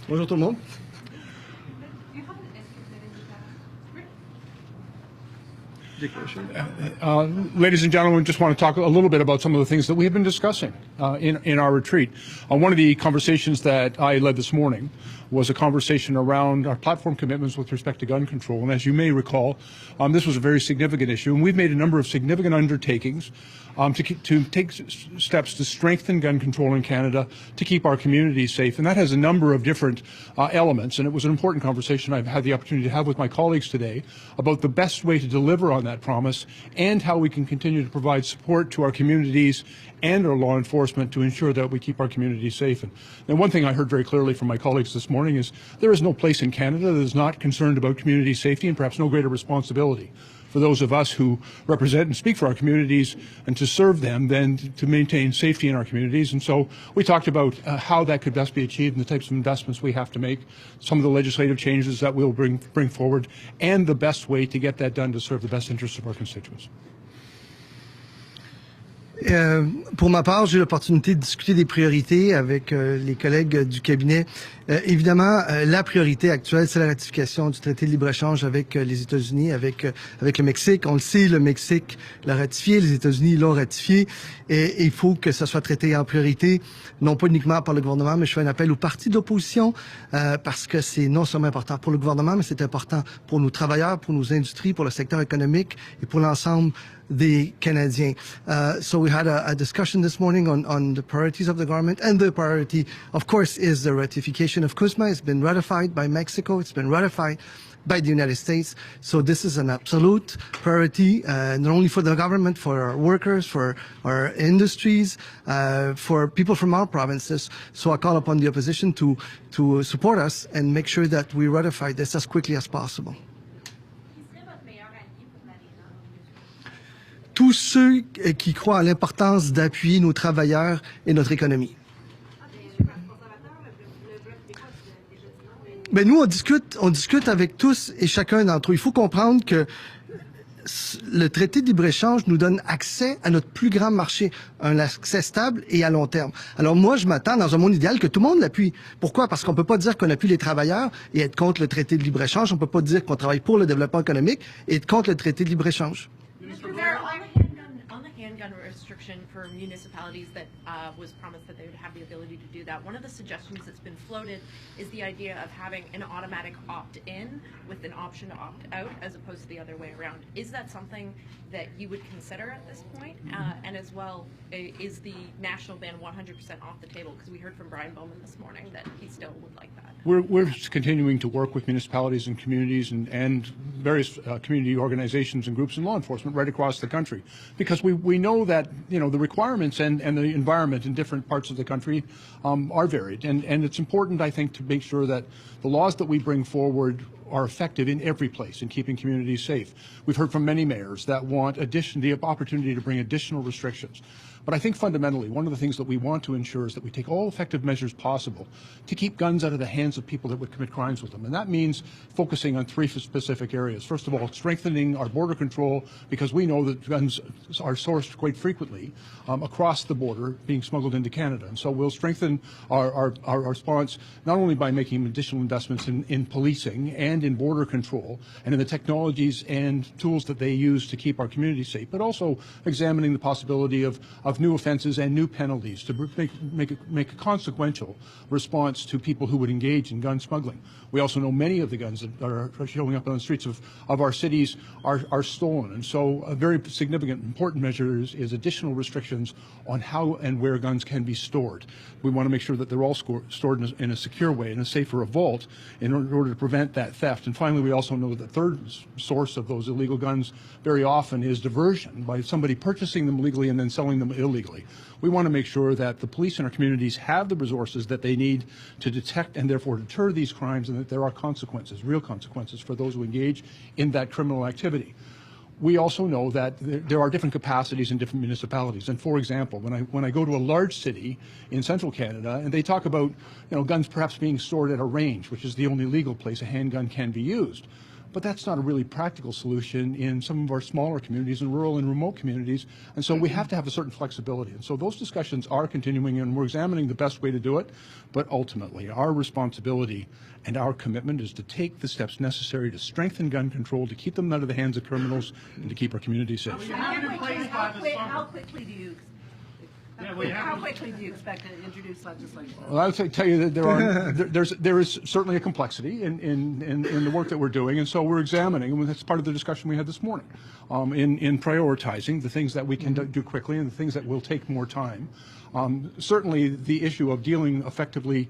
Bonjour tout le monde. Ladies and gentlemen, just want to talk a little bit about some of the things that we have been discussing in our retreat. One of the conversations that I led this morning was a conversation around our platform commitments with respect to gun control. And as you may recall, this was a very significant issue, and we've made a number of significant undertakings to take steps to strengthen gun control in Canada, to keep our communities safe. And that has a number of different elements. And it was an important conversation I've had the opportunity to have with my colleagues today about the best way to deliver on that promise and how we can continue to provide support to our communities and our law enforcement to ensure that we keep our communities safe. And one thing I heard very clearly from my colleagues this morning is there is no place in Canada that is not concerned about community safety, and perhaps no greater responsibility for those of us who represent and speak for our communities and to serve them than to maintain safety in our communities. And so we talked about how that could best be achieved and the types of investments we have to make, some of the legislative changes that we'll bring forward, and the best way to get that done to serve the best interests of our constituents. Pour ma part, j'ai eu l'opportunité de discuter des priorités avec les collègues du cabinet. Évidemment, la priorité actuelle, c'est la ratification du traité de libre-échange avec les États-Unis, avec le Mexique. On le sait, le Mexique l'a ratifié, les États-Unis l'ont ratifié, et il faut que ça soit traité en priorité, non pas uniquement par le gouvernement, mais je fais un appel aux partis d'opposition, parce que c'est non seulement important pour le gouvernement, mais c'est important pour nos travailleurs, pour nos industries, pour le secteur économique et pour l'ensemble des Canadiens. So we had a discussion this morning on the priorities of the government, and the priority, of course, is the ratification of CUSMA. It's been ratified by Mexico. It's been ratified by the United States. So this is an absolute priority, not only for the government, for our workers, for our industries, for people from our provinces. So I call upon the opposition to support us and make sure that we ratify this as quickly as possible. Tous ceux qui croient à l'importance d'appuyer nos travailleurs et notre économie. Ben nous, on discute avec tous et chacun d'entre eux. Il faut comprendre que le traité de libre-échange nous donne accès à notre plus grand marché, un accès stable et à long terme. Alors moi, je m'attends, dans un monde idéal, que tout le monde l'appuie. Pourquoi? Parce qu'on peut pas dire qu'on appuie les travailleurs et être contre le traité de libre-échange. On peut pas dire qu'on travaille pour le développement économique et être contre le traité de libre-échange. On the handgun restriction for municipalities that was promised that they would have the ability to do that, one of the suggestions that's been floated is the idea of having an automatic opt-in with an option to opt-out as opposed to the other way around. Is that something that you would consider at this point? And as well, is the national ban 100% off the table? Because we heard from Brian Bowman this morning that he still would like that. We're continuing to work with municipalities and communities and various community organizations and groups and law enforcement right across the country, because we know that the requirements and the environment in different parts of the country are varied, and it's important, I think, to make sure that the laws that we bring forward are effective in every place in keeping communities safe. We've heard from many mayors that want the opportunity to bring additional restrictions. But I think fundamentally, one of the things that we want to ensure is that we take all effective measures possible to keep guns out of the hands of people that would commit crimes with them. And that means focusing on three specific areas. First of all, strengthening our border control, because we know that guns are sourced quite frequently across the border, being smuggled into Canada. And so we'll strengthen our response not only by making additional investments in policing and in border control and in the technologies and tools that they use to keep our communities safe, but also examining the possibility of new offenses and new penalties to make a consequential response to people who would engage in gun smuggling. We also know many of the guns that are showing up on the streets of our cities are stolen. And so a very significant, important measure is additional restrictions on how and where guns can be stored. We want to make sure that they're all stored in a secure way, in a safer vault, in order to prevent that theft. And finally, we also know that the third source of those illegal guns very often is diversion, by somebody purchasing them legally and then selling them illegally. We want to make sure that the police in our communities have the resources that they need to detect and therefore deter these crimes, and that there are consequences, real consequences, for those who engage in that criminal activity. We also know that there are different capacities in different municipalities. And for example, when I go to a large city in central Canada and they talk about guns perhaps being stored at a range, which is the only legal place a handgun can be used, but that's not a really practical solution in some of our smaller communities and rural and remote communities. And so we have to have a certain flexibility. And so those discussions are continuing, and we're examining the best way to do it. But ultimately, our responsibility and our commitment is to take the steps necessary to strengthen gun control, to keep them out of the hands of criminals, and to keep our communities safe. How quickly do you expect to introduce legislation? Well, I would tell you that there is certainly a complexity in the work that we're doing, and so we're examining, and that's part of the discussion we had this morning, in prioritizing the things that we can do quickly and the things that will take more time. Certainly, the issue of dealing effectively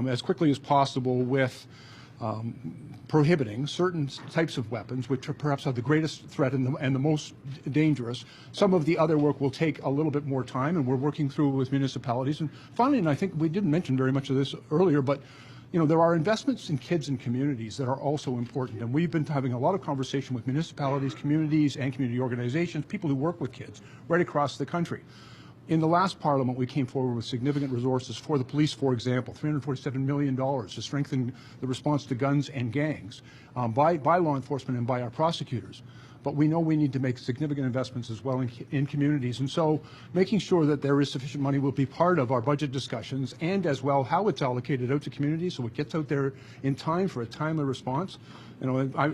as quickly as possible with prohibiting certain types of weapons, which are perhaps are the greatest threat and the most dangerous. Some of the other work will take a little bit more time, and we're working through with municipalities. And finally, and I think we didn't mention very much of this earlier, but there are investments in kids and communities that are also important. And we've been having a lot of conversation with municipalities, communities, and community organizations, people who work with kids right across the country. In the last Parliament, we came forward with significant resources for the police, for example, $347 million to strengthen the response to guns and gangs by law enforcement and by our prosecutors. But we know we need to make significant investments as well in communities. And so making sure that there is sufficient money will be part of our budget discussions, and as well how it's allocated out to communities so it gets out there in time for a timely response.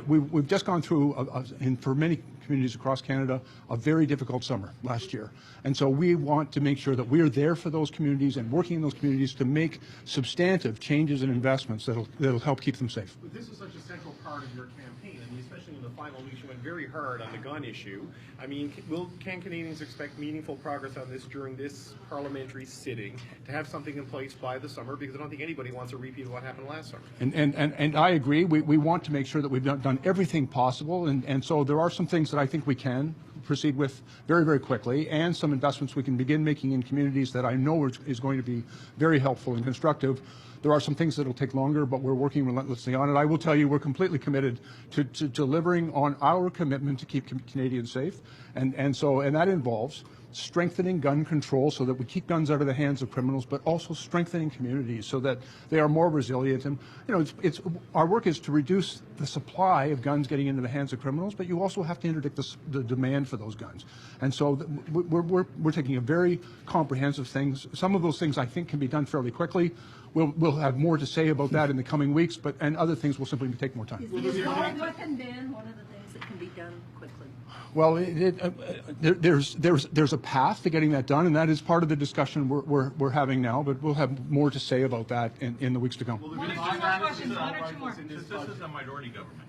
We've just gone through, and for many communities across Canada, a very difficult summer last year. And so we want to make sure that we are there for those communities and working in those communities to make substantive changes and investments that'll help keep them safe. But this is such a central part of your campaign, and especially in the final week, you went very hard on the gun issue. I mean, can Canadians expect meaningful progress on this during this parliamentary sitting, to have something in place by the summer? Because I don't think anybody wants a repeat of what happened last summer. And I agree. We want to make sure that we've done everything possible, and so there are some things that I think we can proceed with very, very quickly, and some investments we can begin making in communities that I know is going to be very helpful and constructive. There are some things that will take longer, but we're working relentlessly on it. I will tell you we're completely committed to delivering on our commitment to keep Canadians safe, and that involves strengthening gun control so that we keep guns out of the hands of criminals, but also strengthening communities so that they are more resilient. And our work is to reduce the supply of guns getting into the hands of criminals, but you also have to interdict the demand for those guns. And so we're taking a very comprehensive things. Some of those things I think can be done fairly quickly. We'll have more to say about that in the coming weeks, and other things will simply take more time. Is what can ban one of the things that can be done quickly? Well, there's a path to getting that done, and that is part of the discussion we're having now. But we'll have more to say about that in the weeks to come. One or two more questions. One or two more. This is a minority government.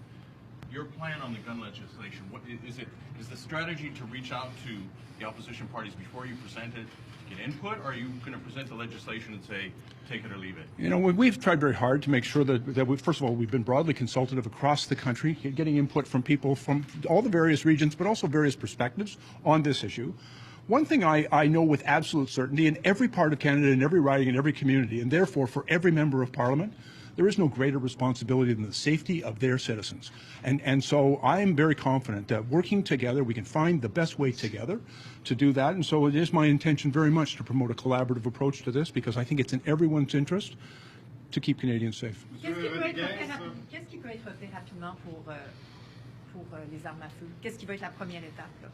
Your plan on the gun legislation, what is it? Is the strategy to reach out to the opposition parties before you present it, get input, or are you going to present the legislation and say, take it or leave it? We've tried very hard to make sure that first of all, we've been broadly consultative across the country, getting input from people from all the various regions, but also various perspectives on this issue. One thing I know with absolute certainty, in every part of Canada, in every riding, in every community, and therefore for every member of Parliament, there is no greater responsibility than the safety of their citizens. And so I am very confident that working together, we can find the best way together to do that. And so it is my intention very much to promote a collaborative approach to this, because I think it's in everyone's interest to keep Canadians safe. Qu'est-ce qui peut être fait rapidement pour les armes à feu? Qu'est-ce qui va être la première étape là,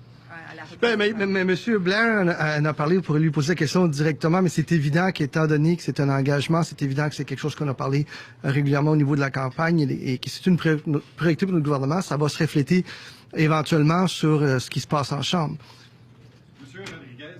à la mais M. Blair en a parlé, vous pourrez lui poser la question directement, mais c'est évident qu'étant donné que c'est un engagement, c'est évident que c'est quelque chose qu'on a parlé régulièrement au niveau de la campagne et que c'est une priorité pour notre gouvernement. Ça va se refléter éventuellement sur ce qui se passe en Chambre. Monsieur Rodriguez,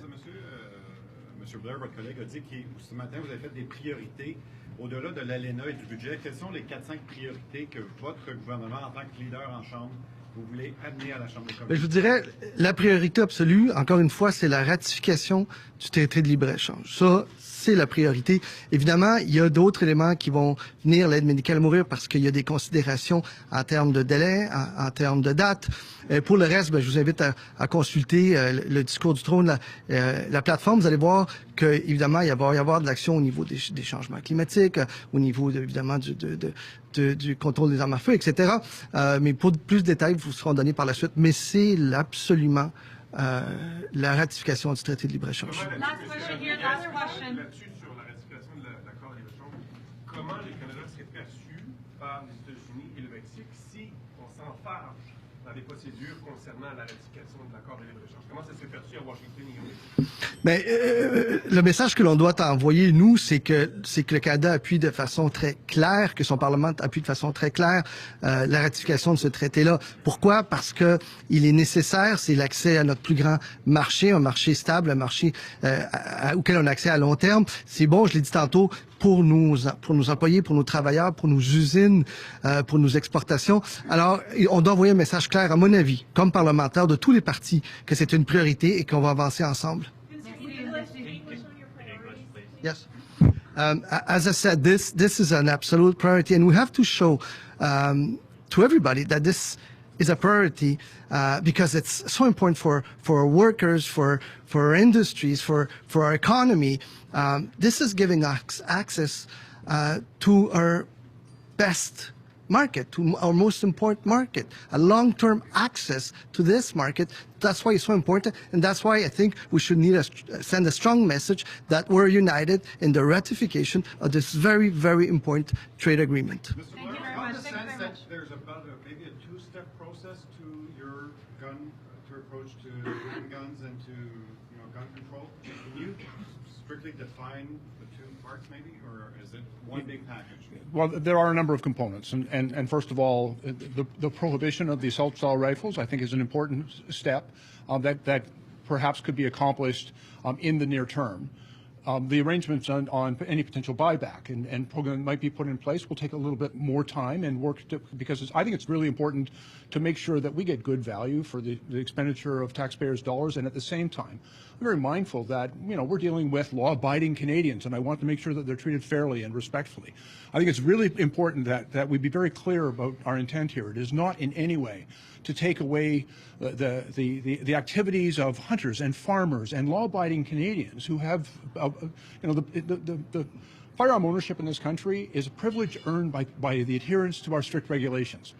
Monsieur Blair, votre collègue, a dit que ce matin, vous avez fait des priorités au-delà de l'ALENA et du budget. Quelles sont les 4-5 priorités que votre gouvernement, en tant que leader en Chambre, vous voulez amener à la Chambre des communes? Je vous dirais, la priorité absolue, encore une fois, c'est la ratification du traité de libre-échange. Ça, c'est la priorité. Évidemment, il y a d'autres éléments qui vont venir, l'aide médicale à mourir, parce qu'il y a des considérations en termes de délai, en termes de date. Pour le reste, je vous invite à consulter le discours du trône, la plateforme. Vous allez voir que, évidemment, il va y avoir de l'action au niveau des changements climatiques, au niveau, évidemment, du contrôle des armes à feu, etc. Mais pour plus de détails, vous seront donnés par la suite. Mais c'est absolument la ratification du traité de libre-échange. Last question here, last question. Là-dessus, sur la ratification de l'accord de libre-échange, comment le Canada serait perçu par les États-Unis et le Mexique si on s'enfarge dans les procédures concernant la ratification de l'accord de libre-échange? Comment ça s'est perçu à Washington et au Mexique? Mais le message que l'on doit envoyer, nous, c'est que le Canada appuie de façon très claire, que son Parlement appuie de façon très claire la ratification de ce traité-là. Pourquoi? Parce que il est nécessaire, c'est l'accès à notre plus grand marché, un marché stable, un marché auquel on a accès à long terme. C'est bon, je l'ai dit tantôt, pour nos employés, pour nos travailleurs, pour nos usines, pour nos exportations. Alors, on doit envoyer un message clair, à mon avis, comme parlementaire de tous les partis, que c'est une priorité et qu'on va avancer ensemble. Yes. As I said, this is an absolute priority, and we have to show to everybody that this is a priority because it's so important for our workers, for our industries, for our economy. This is giving us access to our best market, to our most important market, a long-term access to this market. That's why it's so important, and that's why I think we should send a strong message that we're united in the ratification of this very, very important trade agreement. Mr. Blair, I have the sense that there's about maybe a two-step process to your approach to handguns and to gun control. Can you strictly define the two parts, maybe, or is it one big package? Well, there are a number of components, and first of all, the prohibition of the assault-style rifles, I think, is an important step that perhaps could be accomplished in the near term. The arrangements on any potential buyback and program that might be put in place will take a little bit more time and work because I think it's really important to make sure that we get good value for the expenditure of taxpayers' dollars, and at the same time, I'm very mindful that we're dealing with law-abiding Canadians, and I want to make sure that they're treated fairly and respectfully. I think it's really important that we be very clear about our intent here. It is not in any way to take away the activities of hunters and farmers and law-abiding Canadians who have, the firearm ownership in this country is a privilege earned by the adherence to our strict regulations.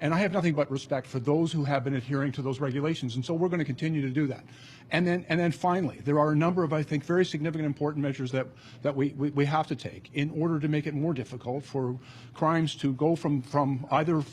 And I have nothing but respect for those who have been adhering to those regulations, and so we're going to continue to do that. And then finally, there are a number of, I think, very significant important measures that we have to take in order to make it more difficult for crimes to go from either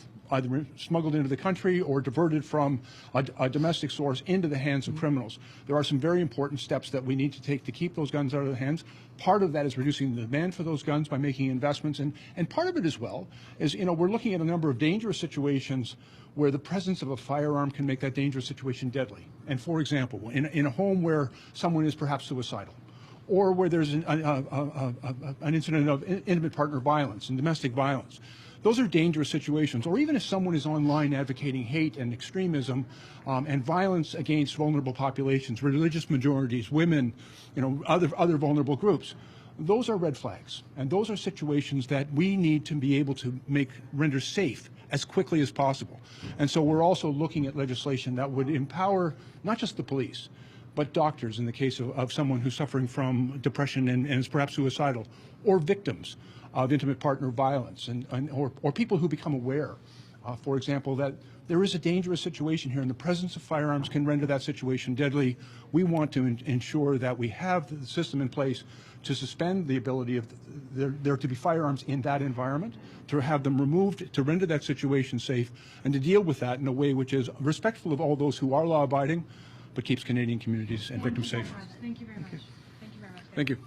smuggled into the country or diverted from a domestic source into the hands of criminals. There are some very important steps that we need to take to keep those guns out of the hands. Part of that is reducing the demand for those guns by making investments, and part of it as well is, we're looking at a number of dangerous situations where the presence of a firearm can make that dangerous situation deadly. And for example, in a home where someone is perhaps suicidal, or where there's an incident of intimate partner violence and domestic violence. Those are dangerous situations. Or even if someone is online advocating hate and extremism and violence against vulnerable populations, religious majorities, women, other vulnerable groups. Those are red flags, and those are situations that we need to be able to render safe as quickly as possible. And so we're also looking at legislation that would empower not just the police, but doctors in the case of someone who's suffering from depression and is perhaps suicidal, or victims of intimate partner violence, or people who become aware, for example, that there is a dangerous situation here and the presence of firearms can render that situation deadly. We want to ensure that we have the system in place to suspend the ability of there to be firearms in that environment, to have them removed, to render that situation safe, and to deal with that in a way which is respectful of all those who are law-abiding, but keeps Canadian communities and victims safe. Thank you very much. Thank you very much. Thank you.